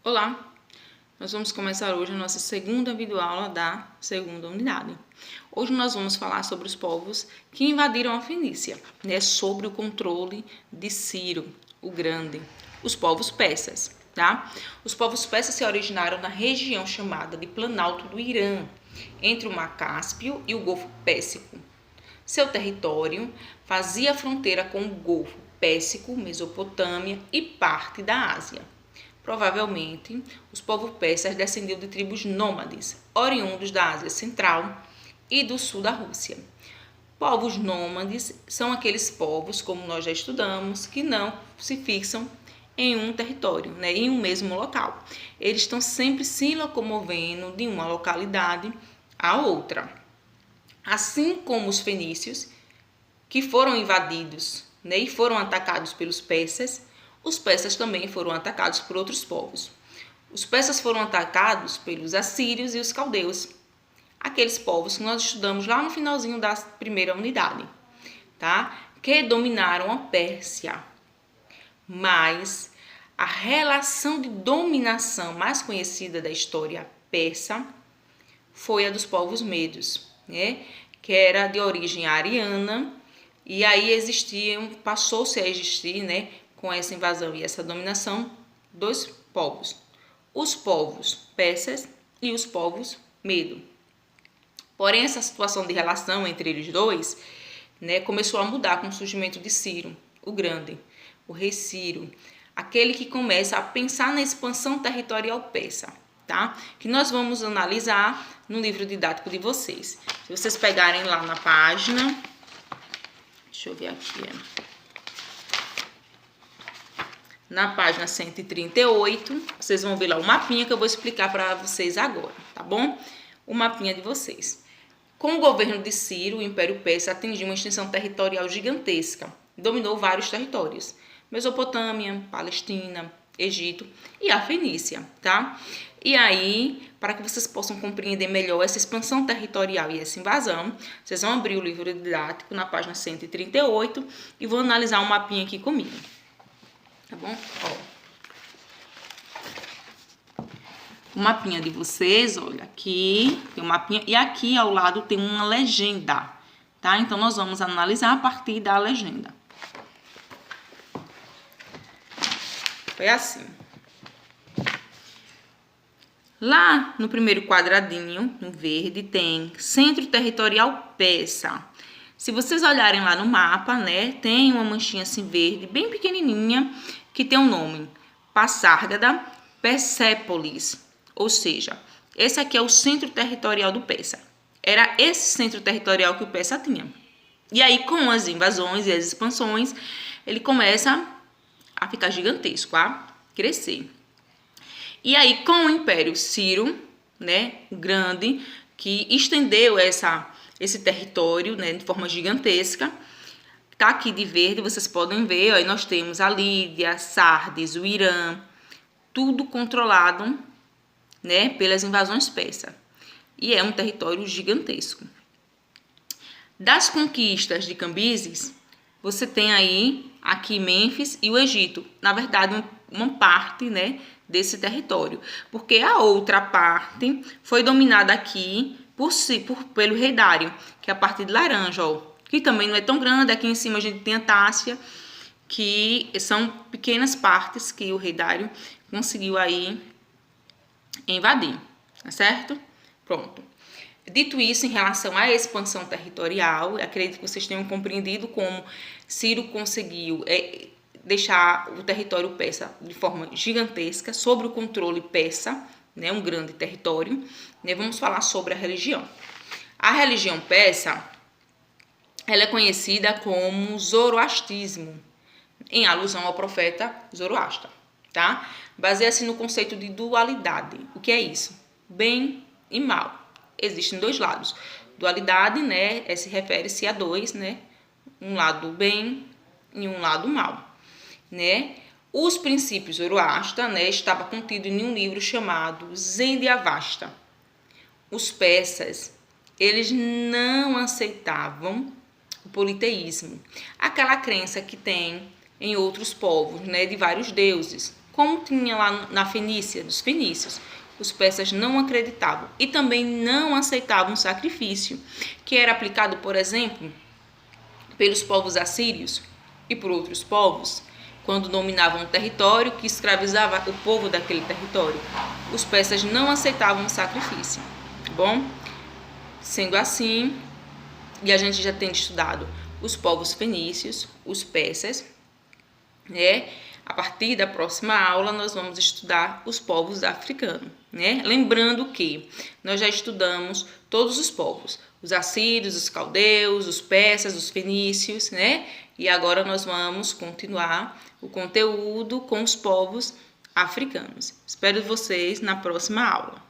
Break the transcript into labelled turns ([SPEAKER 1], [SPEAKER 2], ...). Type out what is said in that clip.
[SPEAKER 1] Olá, nós vamos começar hoje a nossa segunda videoaula da segunda unidade. Hoje nós vamos falar sobre os povos que invadiram a Fenícia, sobre o controle de Ciro, o Grande, os povos persas, tá? Os povos persas se originaram na região chamada de Planalto do Irã, entre o Mar Cáspio e o Golfo Pérsico. Seu território fazia fronteira com o Golfo Pérsico, Mesopotâmia e parte da Ásia. Provavelmente, os povos persas descendiam de tribos nômades, oriundos da Ásia Central e do sul da Rússia. Povos nômades são aqueles povos, como nós já estudamos, que não se fixam em um território, em um mesmo local. Eles estão sempre se locomovendo de uma localidade a outra. Assim como os fenícios, que foram invadidos e foram atacados pelos persas, os persas também foram atacados por outros povos. Os persas foram atacados pelos assírios e os caldeus, aqueles povos que nós estudamos lá no finalzinho da primeira unidade, tá? Que dominaram a Pérsia. Mas a relação de dominação mais conhecida da história persa foi a dos povos medos, que era de origem ariana, e aí passou-se a existir, com essa invasão e essa dominação, dois povos, os povos persas e os povos medo. Porém, essa situação de relação entre eles dois, começou a mudar com o surgimento de Ciro, o Grande, o rei Ciro, aquele que começa a pensar na expansão territorial persa, tá? Que nós vamos analisar no livro didático de vocês. Se vocês pegarem lá na página, deixa eu ver aqui, na página 138, vocês vão ver lá o mapinha que eu vou explicar para vocês agora, tá bom? O mapinha de vocês. Com o governo de Ciro, o Império Persa atingiu uma extensão territorial gigantesca, dominou vários territórios, Mesopotâmia, Palestina, Egito e a Fenícia, tá? E aí, para que vocês possam compreender melhor essa expansão territorial e essa invasão, vocês vão abrir o livro didático na página 138 e vão analisar um mapinha aqui comigo. Tá bom? O mapinha de vocês, olha, aqui tem um mapinha e aqui ao lado tem uma legenda, tá? Então, nós vamos analisar a partir da legenda. Foi assim. Lá no primeiro quadradinho, no verde, tem Centro Territorial Persa. Se vocês olharem lá no mapa, tem uma manchinha assim verde, bem pequenininha, que tem o nome Passárgada Persépolis. Ou seja, esse aqui é o centro territorial do Persa. Era esse centro territorial que o Persa tinha. E aí, com as invasões e as expansões, ele começa a ficar gigantesco, a crescer. E aí, com o Império Ciro, o Grande, que estendeu esse território, de forma gigantesca, tá aqui de verde, vocês podem ver, aí nós temos a Lídia, Sardes, o Irã, tudo controlado, pelas invasões persas. E é um território gigantesco. Das conquistas de Cambises, você tem aí aqui Mênfis e o Egito. Na verdade, uma parte, desse território, porque a outra parte foi dominada aqui pelo rei Dário, que é a parte de laranja, que também não é tão grande. Aqui em cima a gente tem a Tássia, que são pequenas partes que o rei Dário conseguiu aí invadir, tá certo? Pronto. Dito isso, em relação à expansão territorial, acredito que vocês tenham compreendido como Ciro conseguiu deixar o território persa de forma gigantesca, sob o controle persa, um grande território. Vamos falar sobre a religião. A religião persa, ela é conhecida como zoroastrismo, em alusão ao profeta Zoroastra, tá? Baseia-se no conceito de dualidade. O que é isso? Bem e mal. Existem dois lados. Dualidade, se refere-se a dois, um lado bem e um lado mal, Os princípios Zoroastra, estava contido em um livro chamado Zendiavasta. Os persas, eles não aceitavam o politeísmo, aquela crença que tem em outros povos, de vários deuses, como tinha lá na Fenícia, dos fenícios. Os persas não acreditavam e também não aceitavam o sacrifício, que era aplicado, por exemplo, pelos povos assírios e por outros povos, quando dominavam um território que escravizava o povo daquele território. Os persas não aceitavam o sacrifício, tá bom? Sendo assim, e a gente já tem estudado os povos fenícios, os persas, né? A partir da próxima aula nós vamos estudar os povos africanos, né? Lembrando que nós já estudamos todos os povos, os assírios, os caldeus, os persas, os fenícios, né? E agora nós vamos continuar o conteúdo com os povos africanos. Espero vocês na próxima aula.